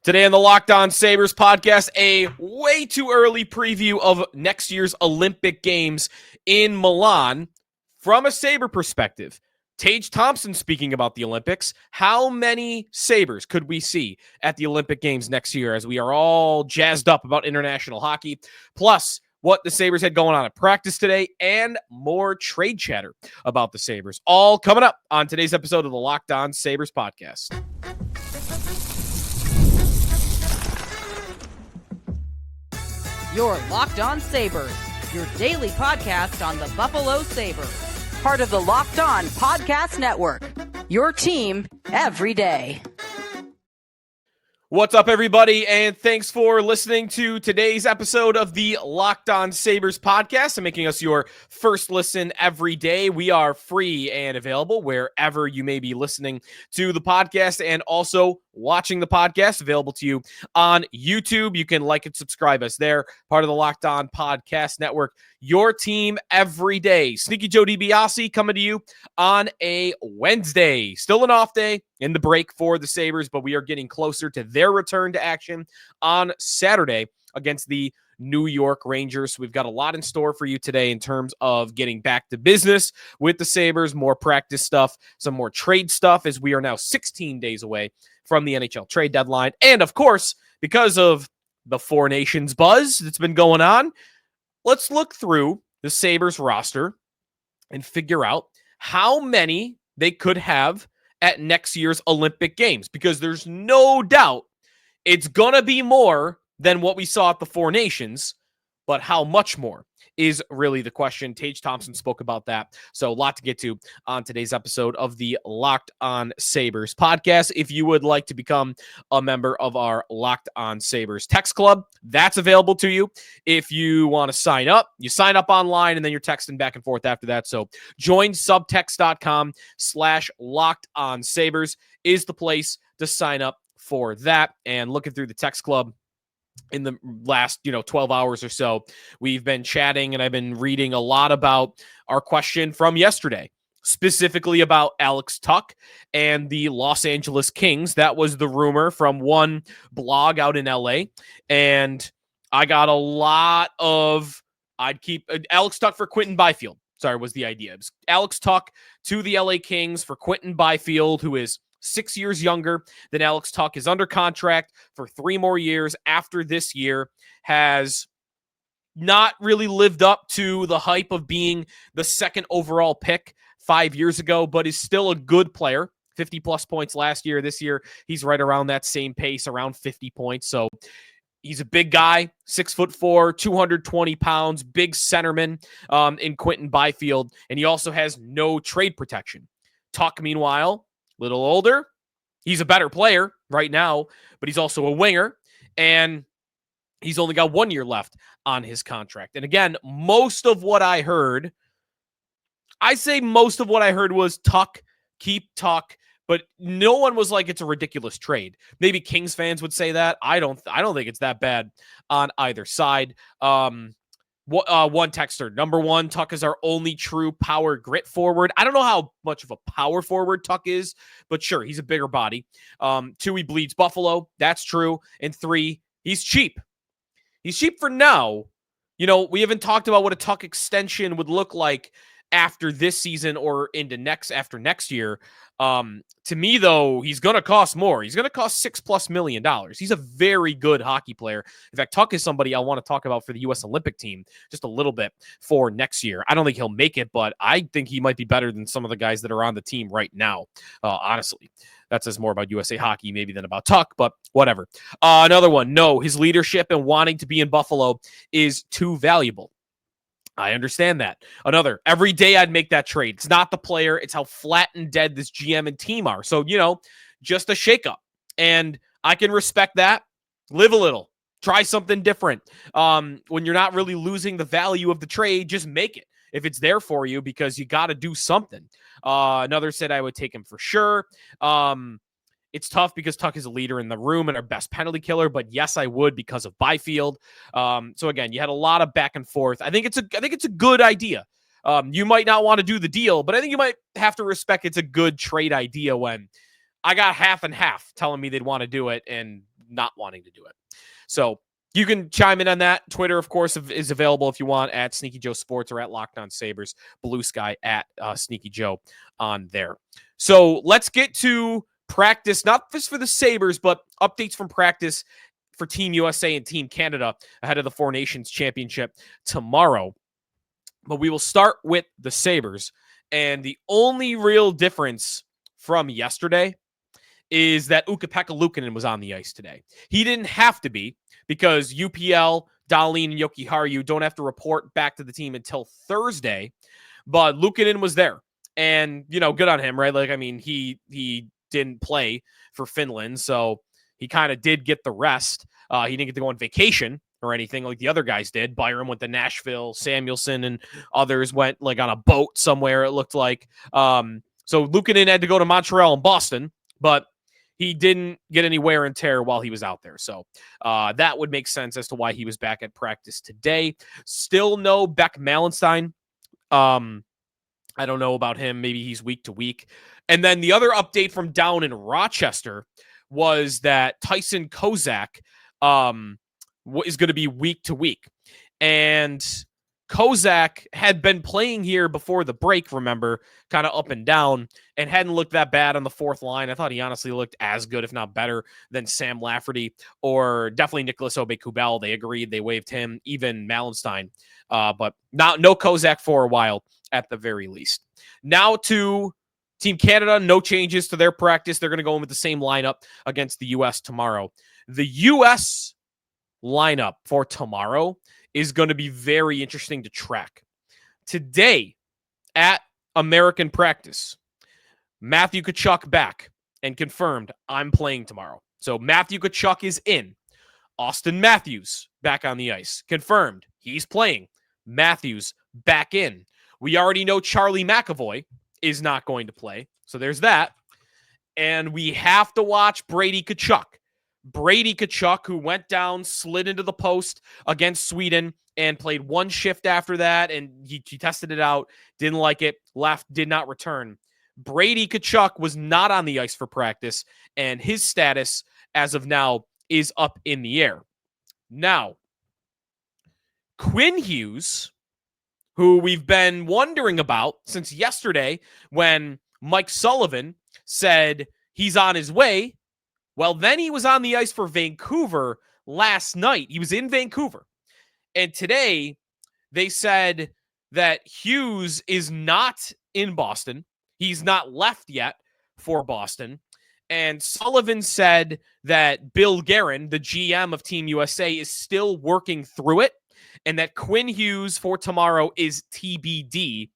Today on the Locked On Sabres podcast, a way too early preview of next year's Olympic Games in Milan. From a Sabre perspective, Tage Thompson speaking about the Olympics. How many Sabres could we see at the Olympic Games next year as we are all jazzed up about international hockey? Plus, what the Sabres had going on at practice today, and more trade chatter about the Sabres. All coming up on today's episode of the Locked On Sabres podcast. Your Locked On Sabres, your daily podcast on the Buffalo Sabres. Part of the Locked On Podcast Network, your team every day. What's up, everybody, and thanks for listening to today's episode of the Locked On Sabres podcast and making us your first listen every day. We are free and available wherever you may be listening to the podcast and also watching the podcast, available to you on YouTube. You can like and subscribe us there, part of the Locked On Podcast Network, your team every day. Sneaky Joe DiBiase coming to you on a Wednesday. Still an off day in the break for the Sabres, but we are getting closer to their return to action on Saturday against the New York Rangers. We've got a lot in store for you today in terms of getting back to business with the Sabres, more practice stuff, some more trade stuff, as we are now 16 days away from the NHL trade deadline. And of course, because of the Four Nations buzz that's been going on, let's look through the Sabres roster and figure out how many they could have at next year's Olympic Games, because there's no doubt it's going to be more than what we saw at the Four Nations, but how much more is really the question. Tage Thompson spoke about that. So a lot to get to on today's episode of the Locked On Sabres podcast. If you would like to become a member of our Locked On Sabres text club, that's available to you. If you want to sign up, you sign up online and then you're texting back and forth after that. So join subtext.com/LockedOnSabres is the place to sign up for that. And looking through the text club, in the last, 12 hours or so, we've been chatting and I've been reading a lot about our question from yesterday, specifically about Alex Tuch and the Los Angeles Kings. That was the rumor from one blog out in LA. And I got a lot of, I'd keep Alex Tuch for Quinton Byfield. Sorry, was the idea. It was Alex Tuch to the LA Kings for Quinton Byfield, who is 6 years younger than Alex Tuch, is under contract for 3 more years after this year, has not really lived up to the hype of being the second overall pick 5 years ago, but is still a good player. 50-plus points last year. This year, he's right around that same pace, around 50 points. So he's a big guy, 6'4", 220 pounds, big centerman in Quinton Byfield, and he also has no trade protection. Tuch, meanwhile, little older. He's a better player right now, but he's also a winger, and he's only got 1 year left on his contract. And again, most of what I heard was Tuch, keep Tuch, but no one was like, it's a ridiculous trade. Maybe Kings fans would say that. I don't think it's that bad on either side. One texter, number one, Tuch is our only true power grit forward. I don't know how much of a power forward Tuch is, but sure, he's a bigger body. 2, he bleeds Buffalo. That's true. And 3, he's cheap. He's cheap for now. We haven't talked about what a Tuch extension would look like after this season or after next year. To me, though, he's going to cost more. He's going to cost $6+ million. He's a very good hockey player. In fact, Tuch is somebody I want to talk about for the U.S. Olympic team just a little bit for next year. I don't think he'll make it, but I think he might be better than some of the guys that are on the team right now. Honestly, that says more about USA Hockey maybe than about Tuch, but whatever. Another one, no, his leadership and wanting to be in Buffalo is too valuable. I understand that. Another, every day I'd make that trade. It's not the player. It's how flat and dead this GM and team are. So, just a shakeup. And I can respect that. Live a little. Try something different. When you're not really losing the value of the trade, just make it if it's there for you, because you got to do something. Another said I would take him for sure. It's tough because Tuch is a leader in the room and our best penalty killer, but yes, I would because of Byfield. So again, you had a lot of back and forth. I think it's a good idea. You might not want to do the deal, but I think you might have to respect it's a good trade idea when I got half and half telling me they'd want to do it, and not wanting to do it. So you can chime in on that. Twitter, of course, is available if you want at Sneaky Joe Sports or at Locked On Sabres. Blue Sky at Sneaky Joe on there. So let's get to practice, not just for the Sabres, but updates from practice for Team USA and Team Canada ahead of the Four Nations Championship tomorrow. But we will start with the Sabres. And the only real difference from yesterday is that Ukko-Pekka Luukkonen was on the ice today. He didn't have to be because UPL, Dahlin, and Jokiharju don't have to report back to the team until Thursday. But Luukkonen was there. And, good on him, right? Like, I mean, he didn't play for Finland, so he kind of did get the rest. He didn't get to go on vacation or anything like the other guys did. Byram went to Nashville, Samuelson and others went like on a boat somewhere, it looked like. So Luukkonen had to go to Montreal and Boston, but he didn't get any wear and tear while he was out there. So that would make sense as to why he was back at practice today. Still no Beck Malenstein. I don't know about him. Maybe he's week to week. And then the other update from down in Rochester was that Tyson Kozak is going to be week to week. And Kozak had been playing here before the break, remember, kind of up and down, and hadn't looked that bad on the fourth line. I thought he honestly looked as good, if not better, than Sam Lafferty or definitely Nicholas Aube-Kubel. They agreed. They waived him, even Malenstein. But no Kozak for a while at the very least. Now to Team Canada, no changes to their practice. They're going to go in with the same lineup against the U.S. tomorrow. The U.S. lineup for tomorrow is going to be very interesting to track. Today at American practice, Matthew Tkachuk back and confirmed I'm playing tomorrow. So Matthew Tkachuk is in. Austin Matthews back on the ice. Confirmed. He's playing. Matthews back in. We already know Charlie McAvoy is not going to play. So there's that. And we have to watch Brady Tkachuk. Brady Tkachuk, who went down, slid into the post against Sweden and played one shift after that. And he tested it out, didn't like it, left, did not return. Brady Tkachuk was not on the ice for practice, and his status as of now is up in the air. Now, Quinn Hughes, who we've been wondering about since yesterday when Mike Sullivan said he's on his way. Well, then he was on the ice for Vancouver last night. He was in Vancouver. And today they said that Hughes is not in Boston. He's not left yet for Boston. And Sullivan said that Bill Guerin, the GM of Team USA, is still working through it, and that Quinn Hughes for tomorrow is TBD.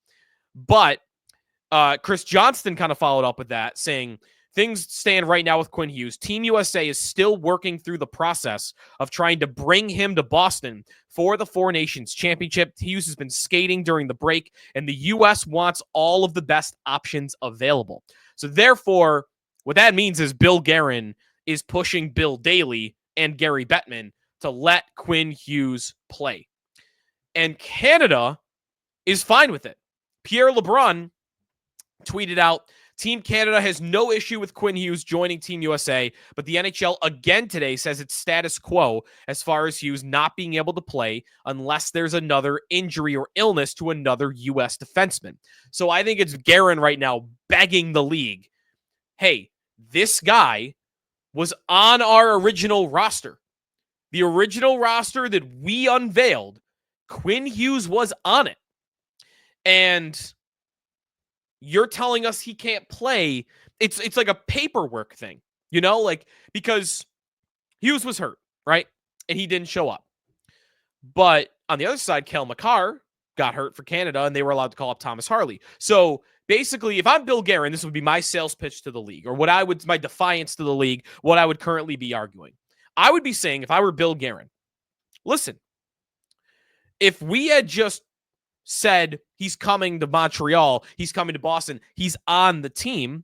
But Chris Johnston kind of followed up with that, saying things stand right now with Quinn Hughes. Team USA is still working through the process of trying to bring him to Boston for the Four Nations Championship. Hughes has been skating during the break, and the U.S. wants all of the best options available. So therefore, what that means is Bill Guerin is pushing Bill Daly and Gary Bettman to let Quinn Hughes play. And Canada is fine with it. Pierre LeBrun tweeted out, Team Canada has no issue with Quinn Hughes joining Team USA, but the NHL again today says it's status quo as far as Hughes not being able to play unless there's another injury or illness to another U.S. defenseman. So I think it's Guerin right now begging the league, hey, this guy was on our original roster. The original roster that we unveiled, Quinn Hughes was on it. And you're telling us he can't play. It's like a paperwork thing, because Hughes was hurt, right? And he didn't show up. But on the other side, Cale Makar got hurt for Canada, and they were allowed to call up Thomas Harley. So basically, if I'm Bill Guerin, this would be my sales pitch to the league, or my defiance to the league, what I would currently be arguing. I would be saying, if I were Bill Guerin, listen, if we had just said he's coming to Montreal, he's coming to Boston, he's on the team,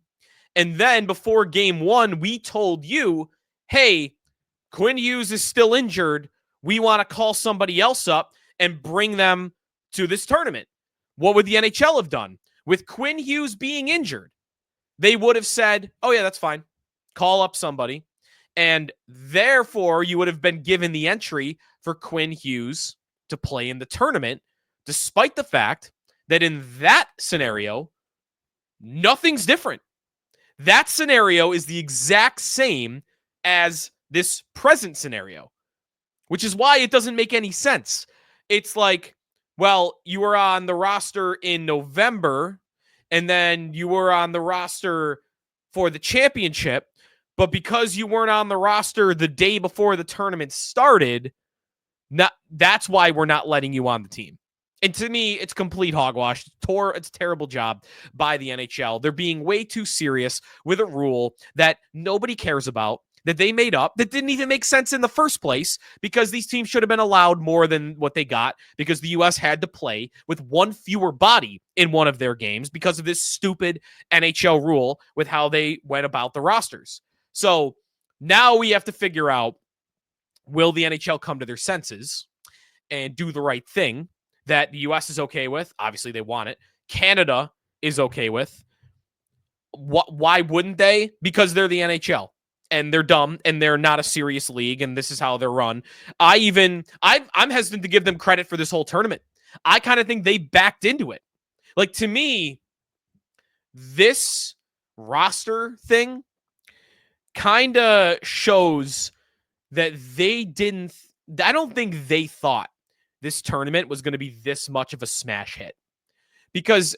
and then before game one, we told you, hey, Quinn Hughes is still injured, we want to call somebody else up and bring them to this tournament. What would the NHL have done? With Quinn Hughes being injured, they would have said, oh yeah, that's fine. Call up somebody. And therefore, you would have been given the entry for Quinn Hughes to play in the tournament, despite the fact that in that scenario, nothing's different. That scenario is the exact same as this present scenario, which is why it doesn't make any sense. It's like, well, you were on the roster in November, and then you were on the roster for the championship, but because you weren't on the roster the day before the tournament started, that's why we're not letting you on the team. And to me, it's complete hogwash. It's a terrible job by the NHL. They're being way too serious with a rule that nobody cares about, that they made up, that didn't even make sense in the first place, because these teams should have been allowed more than what they got, because the U.S. had to play with one fewer body in one of their games because of this stupid NHL rule with how they went about the rosters. So now we have to figure out, will the NHL come to their senses and do the right thing that the U.S. is okay with? Obviously, they want it. Canada is okay with. Why wouldn't they? Because they're the NHL. And they're dumb, and they're not a serious league, and this is how they're run. I'm hesitant to give them credit for this whole tournament. I kind of think they backed into it. Like, to me, this roster thing kind of shows that I don't think they thought this tournament was going to be this much of a smash hit. Because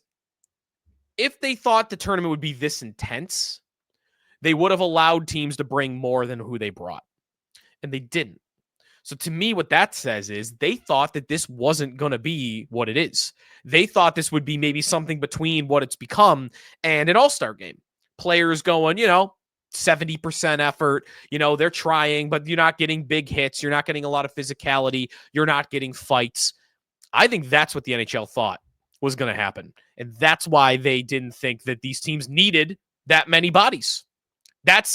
if they thought the tournament would be this intense, they would have allowed teams to bring more than who they brought. And they didn't. So to me, what that says is they thought that this wasn't going to be what it is. They thought this would be maybe something between what it's become and an all-star game. Players going, 70% effort. They're trying, but you're not getting big hits. You're not getting a lot of physicality. You're not getting fights. I think that's what the NHL thought was going to happen. And that's why they didn't think that these teams needed that many bodies. That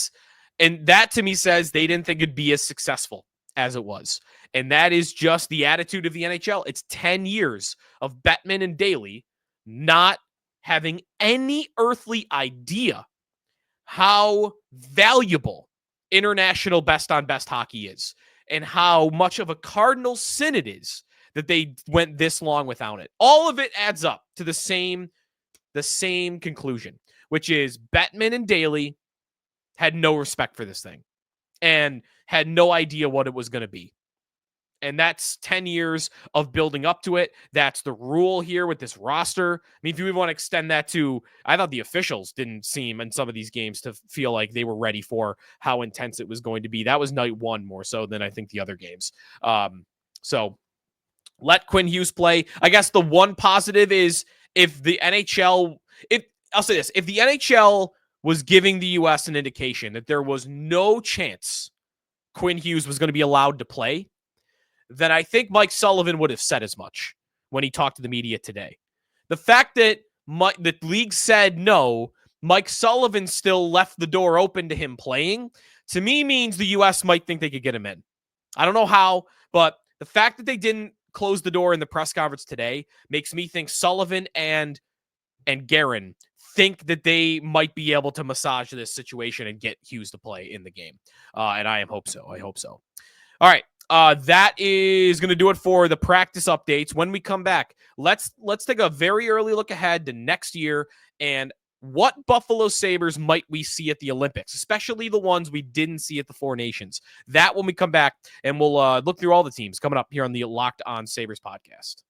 to me says they didn't think it'd be as successful as it was. And that is just the attitude of the NHL. It's 10 years of Bettman and Daly not having any earthly idea how valuable international best-on-best hockey is and how much of a cardinal sin it is that they went this long without it. All of it adds up to the same conclusion, which is Bettman and Daly had no respect for this thing and had no idea what it was going to be. And that's 10 years of building up to it. That's the rule here with this roster. I mean, if you want to extend that to, I thought the officials didn't seem in some of these games to feel like they were ready for how intense it was going to be. That was night one more so than I think the other games. So let Quinn Hughes play. I guess the one positive is if the NHL, I'll say this, if the NHL was giving the U.S. an indication that there was no chance Quinn Hughes was going to be allowed to play, then I think Mike Sullivan would have said as much when he talked to the media today. The fact that the league said no, Mike Sullivan still left the door open to him playing, to me means the U.S. might think they could get him in. I don't know how, but the fact that they didn't close the door in the press conference today makes me think Sullivan and Guerin think that they might be able to massage this situation and get Hughes to play in the game. And I hope so. I hope so. All right. That is going to do it for the practice updates. When we come back, let's take a very early look ahead to next year and what Buffalo Sabres might we see at the Olympics, especially the ones we didn't see at the Four Nations. That when we come back, and we'll look through all the teams coming up here on the Locked On Sabres podcast.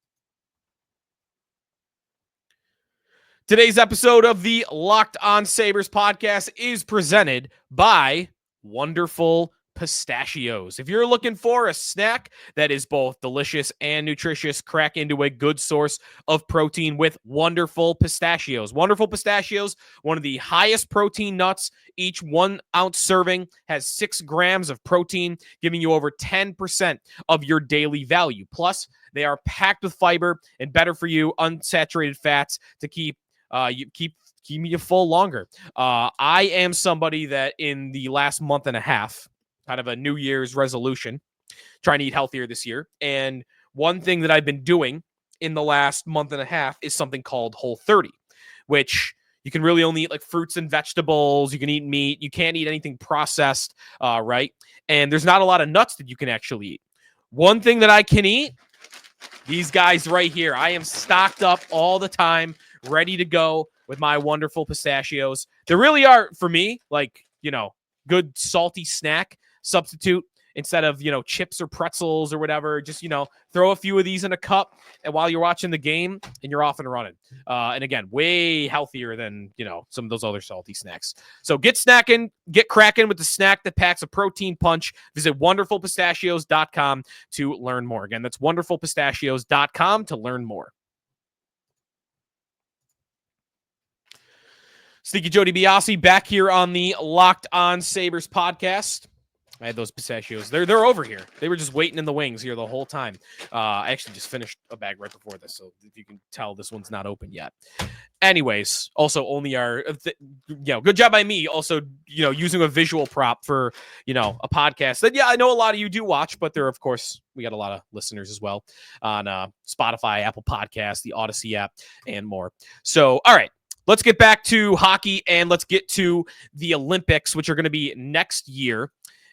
Today's episode of the Locked On Sabres podcast is presented by Wonderful Pistachios. If you're looking for a snack that is both delicious and nutritious, crack into a good source of protein with Wonderful Pistachios. Wonderful Pistachios, one of the highest protein nuts. Each 1 ounce serving has 6 grams of protein, giving you over 10% of your daily value. Plus, they are packed with fiber and better for you, unsaturated fats to keep you full longer. I am somebody that in the last month and a half, kind of a New Year's resolution, trying to eat healthier this year. And one thing that I've been doing in the last month and a half is something called Whole30, which You can really only eat like fruits and vegetables. You can eat meat. You can't eat anything processed, right? And there's not a lot of nuts that you can actually eat. One thing that I can eat, these guys right here. I am stocked up all the time, ready to go with my wonderful pistachios. They really are, for me, like, good salty snack substitute instead of, chips or pretzels or whatever. Just, throw a few of these in a cup and while you're watching the game and you're off and running. And again, way healthier than, some of those other salty snacks. So get snacking, get cracking with the snack that packs a protein punch. Visit wonderfulpistachios.com to learn more. Again, that's wonderfulpistachios.com to learn more. Sneaky Joe DiBiase back here on the Locked On Sabres podcast. I had those pistachios. They're over here. They were just waiting in the wings here the whole time. I actually just finished a bag right before this, so if you can tell, this one's not open yet. Anyways, also only good job by me. Also, using a visual prop for, a podcast that, I know a lot of you do watch, but there, of course, we got a lot of listeners as well on Spotify, Apple Podcasts, the Odyssey app, and more. So, all right. Let's get back to hockey and let's get to the Olympics, which are going to be next year.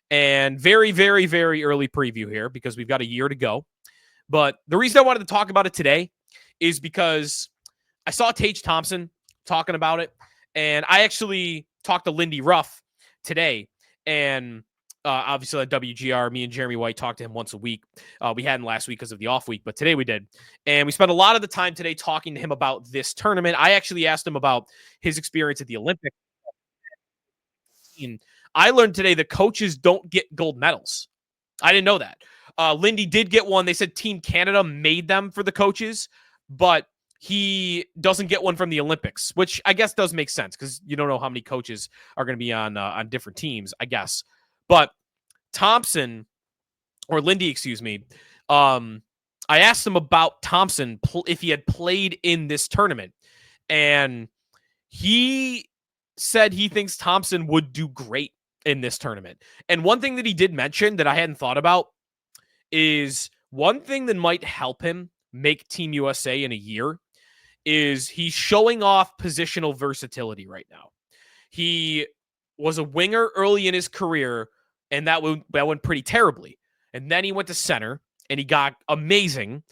And very, very, very early preview here because we've got a year to go. But the reason I wanted to talk about it today is because I saw Tage Thompson talking about it. And I actually talked to Lindy Ruff today. And obviously at WGR, me and Jeremy White talked to him once a week. We hadn't last week because of the off week, but today we did. And we spent a lot of the time today talking to him about this tournament. I actually asked him about his experience at the Olympics. I learned today that coaches don't get gold medals. I didn't know that. Lindy did get one. They said Team Canada made them for the coaches, but he doesn't get one from the Olympics, which I guess does make sense because you don't know how many coaches are going to be on different teams, I guess. But Thompson, or Lindy, excuse me, I asked him about Thompson if he had played in this tournament, and he said he thinks Thompson would do great in this tournament. And one thing that he did mention that I hadn't thought about is one thing that might help him make Team USA in a year is he's showing off positional versatility right now. He was a winger early in his career, and that went pretty terribly. And then he went to center, and he got amazing,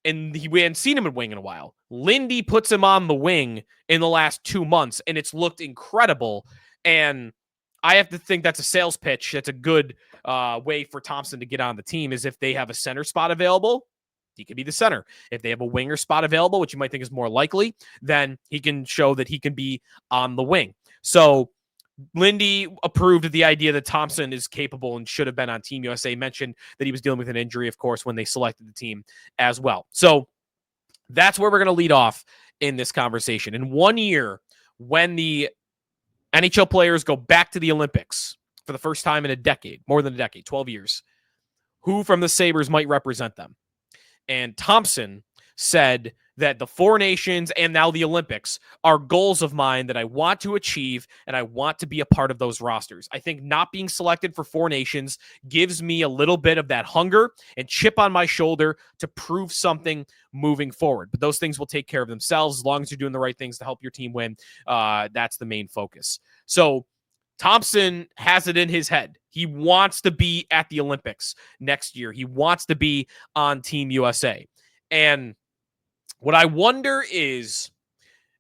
and we hadn't seen him in wing in a while. Lindy puts him on the wing in the last 2 months, and it's looked incredible. And I have to think that's a sales pitch. That's a good way for Thompson to get on the team is if they have a center spot available, he could be the center. If they have a winger spot available, which you might think is more likely, then he can show that he can be on the wing. So Lindy approved of the idea that Thompson is capable and should have been on Team USA. Mentioned that he was dealing with an injury, of course, when they selected the team as well. So that's where we're going to lead off in this conversation. In 1 year, when the NHL players go back to the Olympics for the first time in a decade, more than a decade, 12 years, who from the Sabres might represent them? And Thompson said that the four nations and now the Olympics are goals of mine that I want to achieve, and I want to be a part of those rosters. I think not being selected for four nations gives me a little bit of that hunger and chip on my shoulder to prove something moving forward. But those things will take care of themselves as long as you're doing the right things to help your team win. That's the main focus. So Thompson has it in his head. He wants to be at the Olympics next year. He wants to be on Team USA. And what I wonder is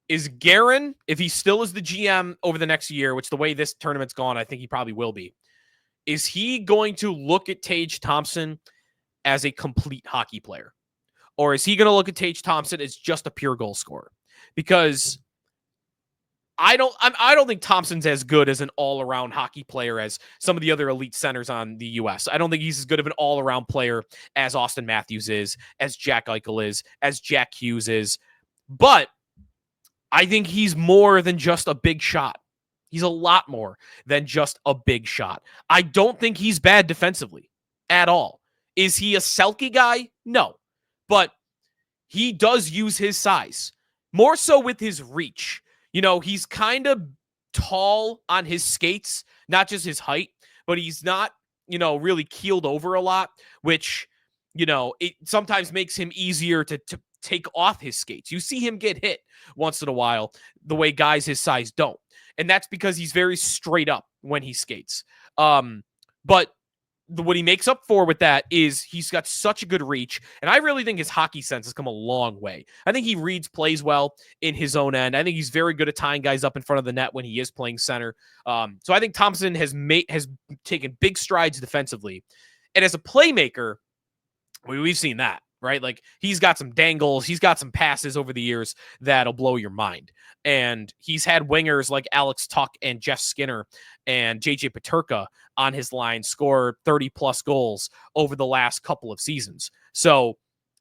Guerin, if he still is the GM over the next year, which the way this tournament's gone, I think he probably will be, is he going to look at Tage Thompson as a complete hockey player? Or is he going to look at Tage Thompson as just a pure goal scorer? Because I don't think Thompson's as good as an all-around hockey player as some of the other elite centers on the U.S. I don't think he's as good of an all-around player as Austin Matthews is, as Jack Eichel is, as Jack Hughes is. But I think he's more than just a big shot. He's a lot more than just a big shot. I don't think he's bad defensively at all. Is he a Selke guy? No. But he does use his size, more so with his reach. You know, he's kind of tall on his skates, not just his height, but he's not, really keeled over a lot, which, it sometimes makes him easier to take off his skates. You see him get hit once in a while the way guys his size don't. And that's because he's very straight up when he skates. But what he makes up for with that is he's got such a good reach. And I really think his hockey sense has come a long way. I think he reads plays well in his own end. I think he's very good at tying guys up in front of the net when he is playing center. So I think Thompson has taken big strides defensively. And as a playmaker, we've seen that, right? Like, he's got some dangles. He's got some passes over the years that'll blow your mind. And he's had wingers like Alex Tuch and Jeff Skinner and JJ Peterka on his line score 30-plus goals over the last couple of seasons. So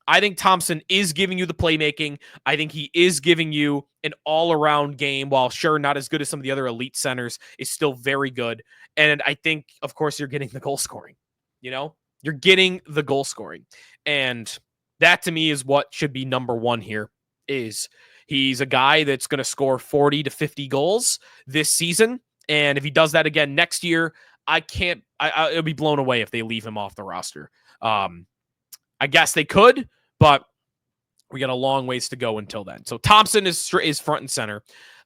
I think Thompson is giving you the playmaking. I think he is giving you an all-around game. While sure, not as good as some of the other elite centers, is still very good. And I think, of course, you're getting the goal scoring. You're getting the goal scoring. And that, to me, is what should be number one here. Is he's a guy that's going to score 40 to 50 goals this season. And if he does that again next year, I'll be blown away if they leave him off the roster. I guess they could, but we got a long ways to go until then. So Thompson is front and center.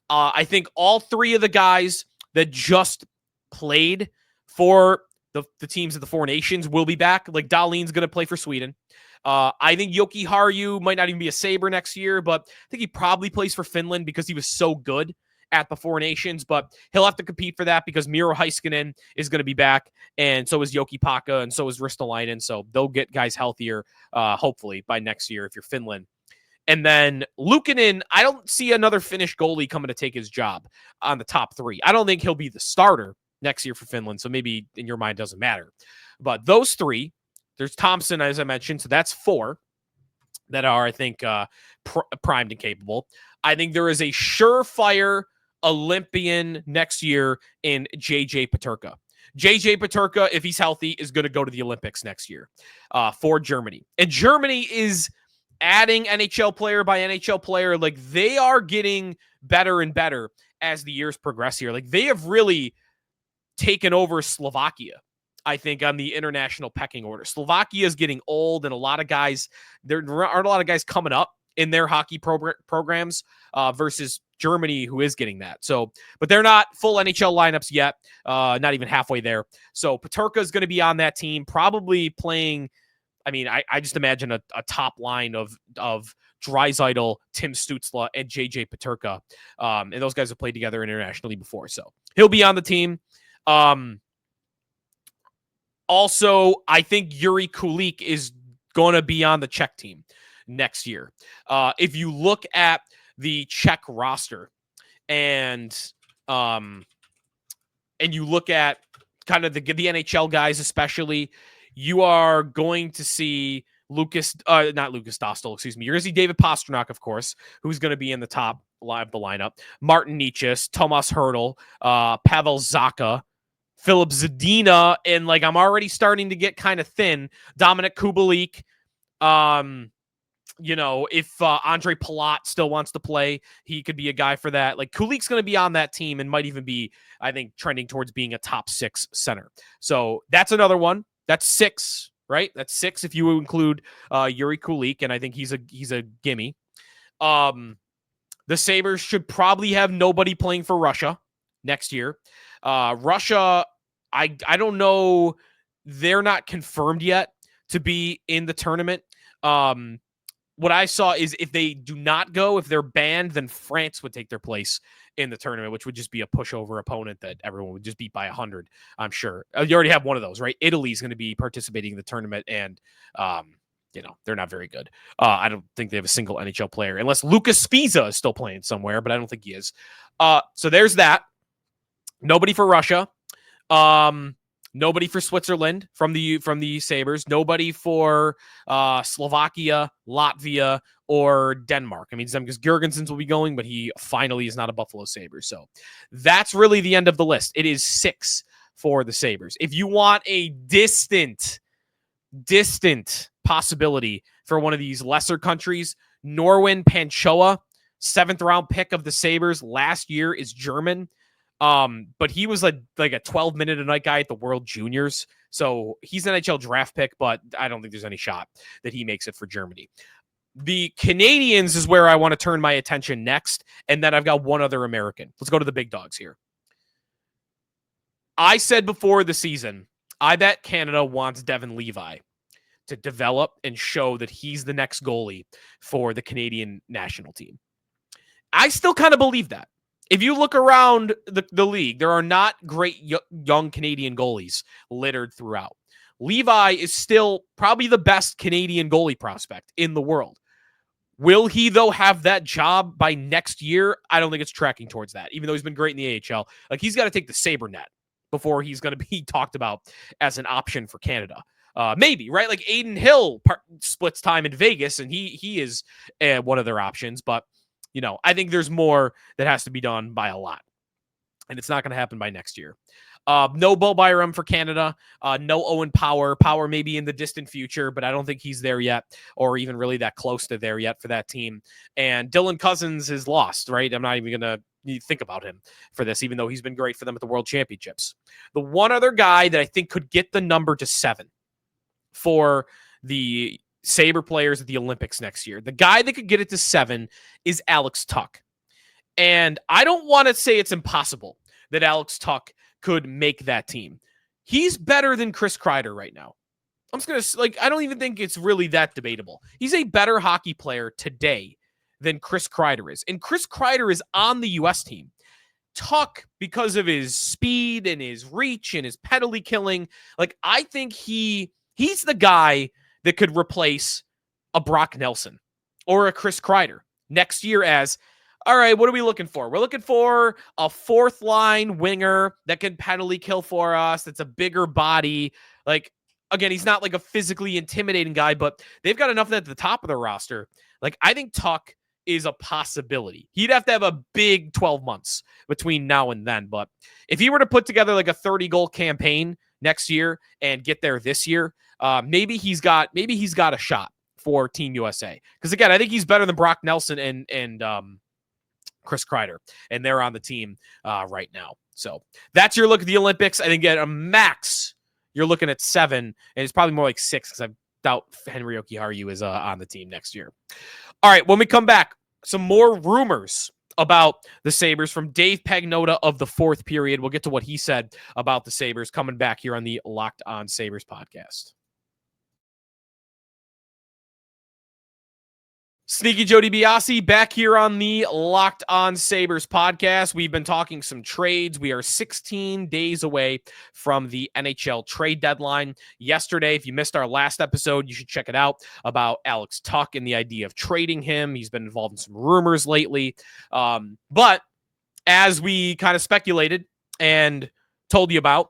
I think all three of the guys that just played for the teams of the Four Nations will be back. Like, Dahlin's going to play for Sweden. I think Jokiharju might not even be a Sabre next year, but I think he probably plays for Finland because he was so good at the Four Nations, but he'll have to compete for that because Miro Heiskanen is going to be back, and so is Ukko-Pekka, and so is Ristolainen, so they'll get guys healthier, hopefully, by next year if you're Finland. And then Luukkonen, I don't see another Finnish goalie coming to take his job on the top three. I don't think he'll be the starter next year for Finland, so maybe in your mind it doesn't matter. But those three, there's Thompson, as I mentioned, so that's four that are, I think, primed and capable. I think there is a surefire Olympian next year in JJ Peterka. JJ Peterka, if he's healthy, is going to go to the Olympics next year for Germany. And Germany is adding NHL player by NHL player. Like, they are getting better and better as the years progress here. Like, they have really taken over Slovakia, I think, on the international pecking order. Slovakia is getting old, and there aren't a lot of guys coming up in their hockey programs versus Germany, who is getting that. So, but they're not full NHL lineups yet, not even halfway there. So Peterka is going to be on that team, probably playing. I mean, I just imagine a top line of Draisaitl, Tim Stützle, and JJ Peterka. And those guys have played together internationally before. So he'll be on the team. Also, I think Jiri Kulich is going to be on the Czech team next year. If you look at the Czech roster and you look at kind of the NHL guys, especially, you are going to see not Lucas Dostal, excuse me. You're going to see David Pastrnak, of course, who's going to be in the top of the lineup. Martin Necas, Tomas Hertl, Pavel Zacha, Filip Zadina, and like, I'm already starting to get kind of thin. Dominic Kubalik. If Andre Palat still wants to play, he could be a guy for that. Like, Kulik's going to be on that team and might even be, I think, trending towards being a top 6 center. So that's another one. That's 6, right? That's 6 if you include Jiri Kulich, and I think he's a gimme. The Sabres should probably have nobody playing for Russia next year. Russia, I don't know. They're not confirmed yet to be in the tournament. What I saw is if they do not go, if they're banned, then France would take their place in the tournament, which would just be a pushover opponent that everyone would just beat by 100, I'm sure. You already have one of those, right? Italy's going to be participating in the tournament, and, they're not very good. I don't think they have a single NHL player, unless Lucas Spiza is still playing somewhere, but I don't think he is. So there's that. Nobody for Russia. Nobody for Switzerland from the Sabres. Nobody for Slovakia, Latvia, or Denmark. I mean, Zemgus Girgensons will be going, but he finally is not a Buffalo Sabres. So that's really the end of the list. It is 6 for the Sabres. If you want a distant possibility for one of these lesser countries, Norwin Panchoa, 7th round pick of the Sabres last year, is German. But he was like a 12-minute a night guy at the World Juniors. So he's an NHL draft pick, but I don't think there's any shot that he makes it for Germany. The Canadians is where I want to turn my attention next, and then I've got one other American. Let's go to the big dogs here. I said before the season, I bet Canada wants Devon Levi to develop and show that he's the next goalie for the Canadian national team. I still kind of believe that. If you look around the league, there are not great young Canadian goalies littered throughout. Levi is still probably the best Canadian goalie prospect in the world. Will he, though, have that job by next year? I don't think it's tracking towards that, even though he's been great in the AHL. Like, he's got to take the Sabre net before he's going to be talked about as an option for Canada. Maybe, right? Like, Aiden Hill splits time in Vegas, and he is one of their options. But, you know, I think there's more that has to be done by a lot. And it's not going to happen by next year. No Bo Byram for Canada. No Owen Power. Power maybe in the distant future, but I don't think he's there yet, or even really that close to there yet for that team. And Dylan Cousins is lost, right? I'm not even going to think about him for this, even though he's been great for them at the World Championships. The one other guy that I think could get the number to 7 for the Sabre players at the Olympics next year, the guy that could get it to 7 is Alex Tuch. And I don't want to say it's impossible that Alex Tuch could make that team. He's better than Chris Kreider right now. I'm just going to, I don't even think it's really that debatable. He's a better hockey player today than Chris Kreider is. And Chris Kreider is on the U.S. team. Tuch, because of his speed and his reach and his penalty killing, I think he's the guy that could replace a Brock Nelson or a Chris Kreider next year as, all right, what are we looking for? We're looking for a 4th line winger that can penalty kill for us. That's a bigger body. Again, he's not a physically intimidating guy, but they've got enough at the top of their roster. I think Tuch is a possibility. He'd have to have a big 12 months between now and then. But if he were to put together a 30-goal campaign next year and get there this year, maybe he's got a shot for Team USA. Because again, I think he's better than Brock Nelson and Chris Kreider, and they're on the team right now. So that's your look at the Olympics. I think at a max, you're looking at 7, and it's probably more like 6 because I doubt Henri Jokiharju is on the team next year. All right, when we come back, some more rumors about the Sabres from Dave Pagnotta of the Fourth Period. We'll get to what he said about the Sabres coming back here on the Locked On Sabres podcast. Sneaky Joe DiBiase back here on the Locked On Sabres podcast. We've been talking some trades. We are 16 days away from the NHL trade deadline. Yesterday, if you missed our last episode, you should check it out about Alex Tuch and the idea of trading him. He's been involved in some rumors lately. But as we kind of speculated and told you about,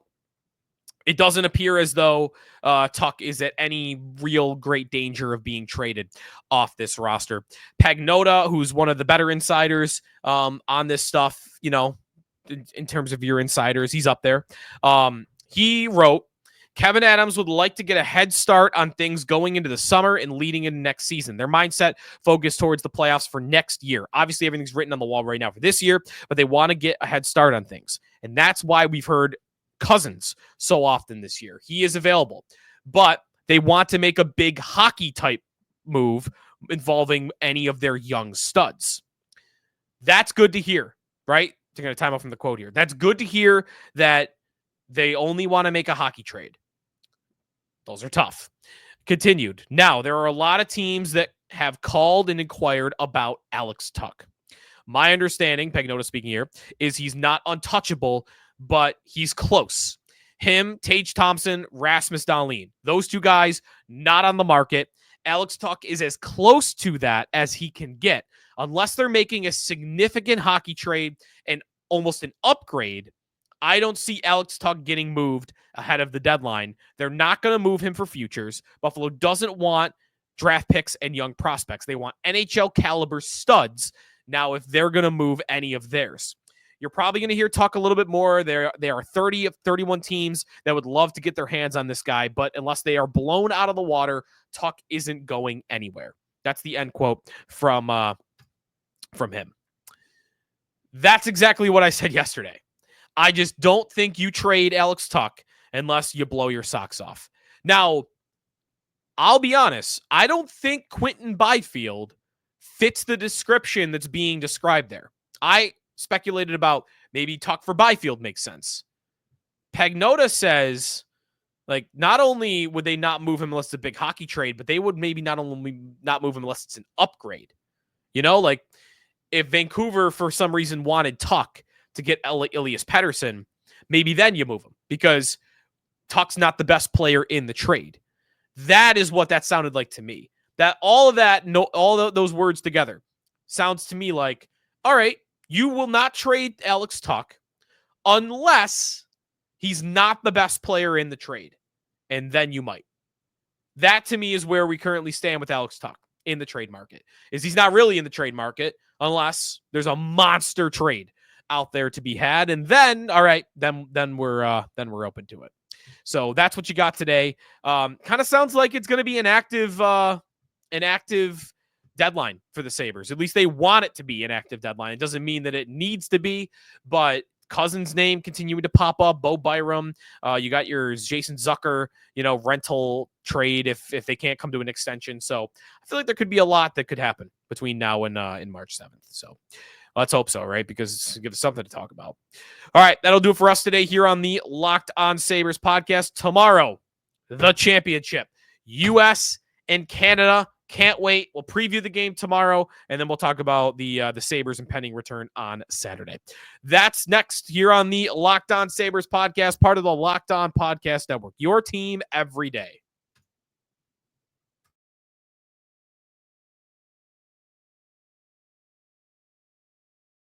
it doesn't appear as though Tuch is at any real great danger of being traded off this roster. Pagnotta, who's one of the better insiders on this stuff, in terms of your insiders, he's up there. He wrote, Kevyn Adams would like to get a head start on things going into the summer and leading into next season. Their mindset focused towards the playoffs for next year. Obviously, everything's written on the wall right now for this year, but they want to get a head start on things. And that's why we've heard Cousins so often this year. He is available, but they want to make a big hockey type move involving any of their young studs. That's good to hear, right? Taking a time out from the quote here. That's good to hear that they only want to make a hockey trade. Those are tough. Continued. Now, there are a lot of teams that have called and inquired about Alex Tuch. My understanding, Pagnotta speaking here, is he's not untouchable, but he's close. Him, Tage Thompson, Rasmus Dahlin. Those two guys, not on the market. Alex Tuch is as close to that as he can get. Unless they're making a significant hockey trade and almost an upgrade, I don't see Alex Tuch getting moved ahead of the deadline. They're not going to move him for futures. Buffalo doesn't want draft picks and young prospects. They want NHL caliber studs now if they're going to move any of theirs. You're probably going to hear Tuch a little bit more. There are 30 of 31 teams that would love to get their hands on this guy, but unless they are blown out of the water, Tuch isn't going anywhere. That's the end quote from him. That's exactly what I said yesterday. I just don't think you trade Alex Tuch unless you blow your socks off. Now, I'll be honest, I don't think Quinton Byfield fits the description that's being described there. I speculated about maybe Tuch for Byfield makes sense. Pagnota says, like, not only would they not move him unless it's a big hockey trade, but they would maybe not only not move him unless it's an upgrade. You know, like if Vancouver for some reason wanted Tuch to get Elias Pettersson, maybe then you move him because Tuch's not the best player in the trade. That is what that sounded like to me. That all of that, those words together sounds to me like, all right, you will not trade Alex Tuch unless he's not the best player in the trade. And then you might. That to me is where we currently stand with Alex Tuch in the trade market. Is he's not really in the trade market unless there's a monster trade out there to be had. And then, all right, then we're open to it. So that's what you got today. Kind of sounds like it's going to be an active deadline for the Sabres. At least they want it to be an active deadline. It doesn't mean that it needs to be, but Cousins' name continuing to pop up. Bo Byram. You got your Jason Zucker, rental trade if they can't come to an extension. So I feel like there could be a lot that could happen between now and March 7th. So let's hope so, right? Because it's give us something to talk about. All right, that'll do it for us today here on the Locked On Sabres podcast. Tomorrow, the championship, U.S. and Canada. Can't wait. We'll preview the game tomorrow, and then we'll talk about the Sabres impending return on Saturday. That's next here on the Locked On Sabres podcast, part of the Locked On Podcast Network. Your team every day.